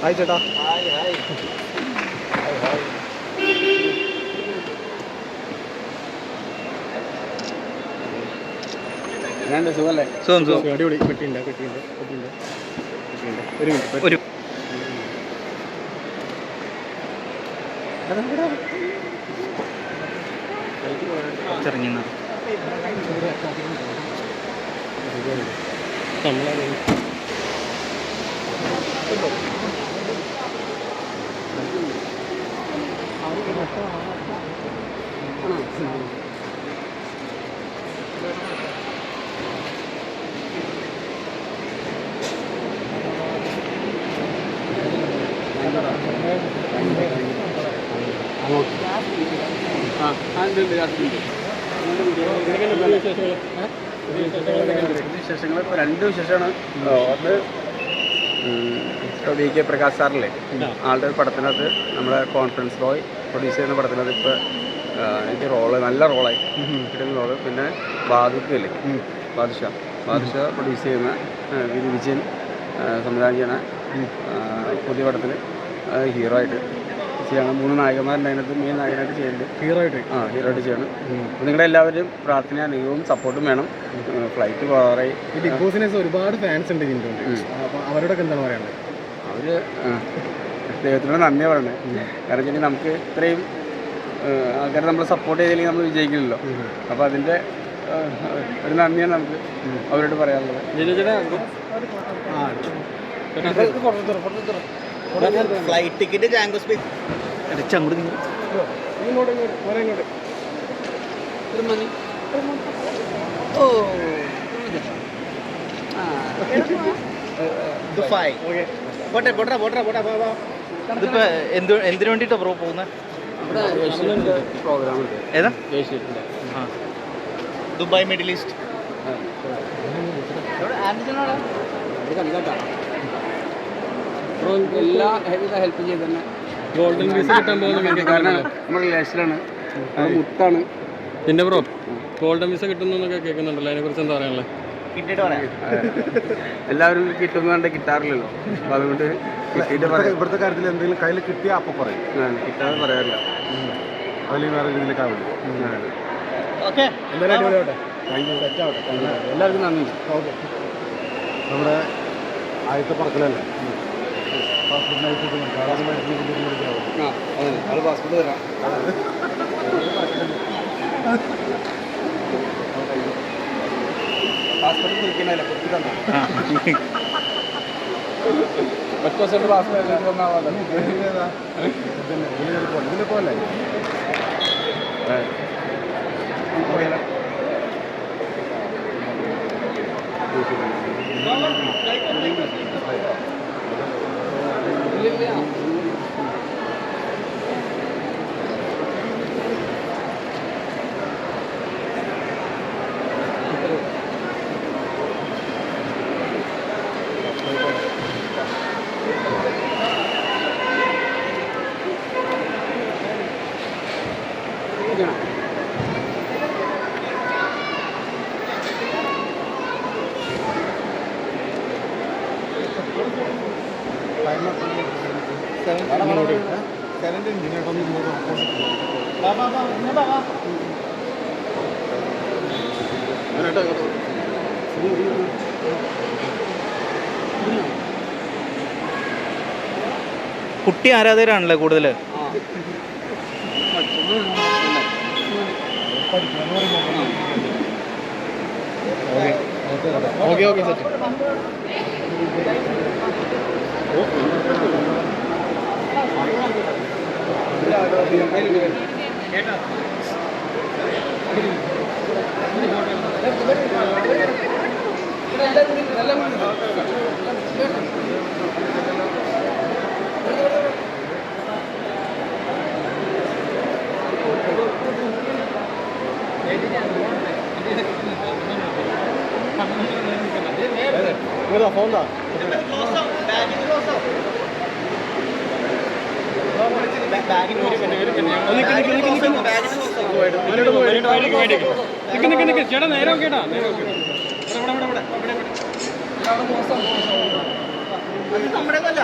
Hi ചേട്ടാ. സുഖമല്ലേ? സുഖം സുഖം. അടിപൊളി. പെട്ടിയുണ്ട്. ഒരു മിനിറ്റ്. ഇറങ്ങി വിശേഷങ്ങൾ ഇപ്പോൾ രണ്ട് വിശേഷമാണ്. ഒന്ന് വി കെ പ്രകാശ് സാറില്ലേ, ആളുടെ പടത്തിനകത്ത് നമ്മുടെ കോൺഫറൻസ് ബോയ് പ്രൊഡ്യൂസ് ചെയ്യുന്ന പടത്തിനകത്ത് ഇപ്പോൾ എനിക്ക് നല്ല റോളായി കിട്ടുന്ന റോള്. പിന്നെ ബാദുക്കല്ലേ, ബാദുഷാ പ്രൊഡ്യൂസ് ചെയ്യുന്ന വിജയൻ സംവിധാനം ചെയ്യുന്ന പുതിയ പടത്തിൽ ഹീറോ ആയിട്ട് ചെയ്യണം. 3 നായകന്മാരുണ്ട് അതിനകത്ത്. മെയിൻ നായകനായിട്ട് ചെയ്യുന്നുണ്ട്. ഹീറോ ആയിട്ട് ചെയ്യണം. അപ്പോൾ നിങ്ങളുടെ എല്ലാവരും പ്രാർത്ഥന അനുഭവവും സപ്പോർട്ടും വേണം. ഫ്ലൈറ്റ് പോകാറായി. ഈ ബിഗ് ബോസിനെ ഒരുപാട് ഫാൻസ് ഉണ്ട് ഇതിൻ്റെ. അപ്പോൾ അവരോടൊക്കെ എന്താണ് പറയാനുള്ളത്? അവർ ദൈവത്തിനോട് നന്ദി പറയണേ. കാരണം വെച്ചാൽ നമുക്ക് ഇത്രയും ആൾക്കാരെ നമ്മൾ സപ്പോർട്ട് ചെയ്തില്ലെങ്കിൽ നമ്മൾ വിജയിക്കില്ലല്ലോ. അപ്പോൾ അതിൻ്റെ ഒരു നന്ദിയാണ് നമുക്ക് അവരോട് പറയാനുള്ളത്. Flight ticket Jango Space Dubai. ഇതിപ്പോ എന്തിനു വേണ്ടിട്ടാ ബ്രോ പോകുന്നത്? ഏതാ? Dubai Middle East. എല്ലാ ഹെൽപ്പ് ചെയ്ത് തന്നെ ഗോൾഡൻ വിസ കിട്ടാൻ പോകുന്ന കാരണം നമ്മുടെ റിലേഷനാണ്, മുത്താണ്. പിന്നെ ബ്രോ ഗോൾഡൻ വിസ കിട്ടുന്നൊക്കെ കേൾക്കുന്നുണ്ടല്ലോ, അതിനെക്കുറിച്ച് എന്താ പറയാനുള്ളത്? എല്ലാവരും കിട്ടുന്ന കണ്ട് കിട്ടാറില്ലല്ലോ. അപ്പോൾ അതുകൊണ്ട് ഇവിടുത്തെ കാര്യത്തിൽ എന്തെങ്കിലും കയ്യിൽ കിട്ടിയാൽ അപ്പം പറയും, കിട്ടാതെ പറയാറില്ല. അതിൽ വേറെ രീതിയിലേക്കാവില്ല. ഓക്കെ, എന്തായാലും അടിപൊളിയാവട്ടെ. സെറ്റാവട്ടെ. എല്ലാവർക്കും നന്ദി. ഓക്കെ, നമ്മുടെ ആദ്യത്തെ പറക്കലല്ലേ? പാസ്പോർട്ട് പാസ്പോർട്ട് തരാം. പാസ്പോർട്ട് കുറിക്കണല്ലേ, കൊടുത്തിട്ടുണ്ടോ? ഒറ്റ ദിവസം പാസ്പോർട്ട് ഇതിൽ പോലെ കുട്ടി ആരാധകരാണല്ലേ കൂടുതൽ? Okay okay set. ഫോൺ ചേട്ടാ നേരം കേട്ടാ നമ്മുടേതല്ല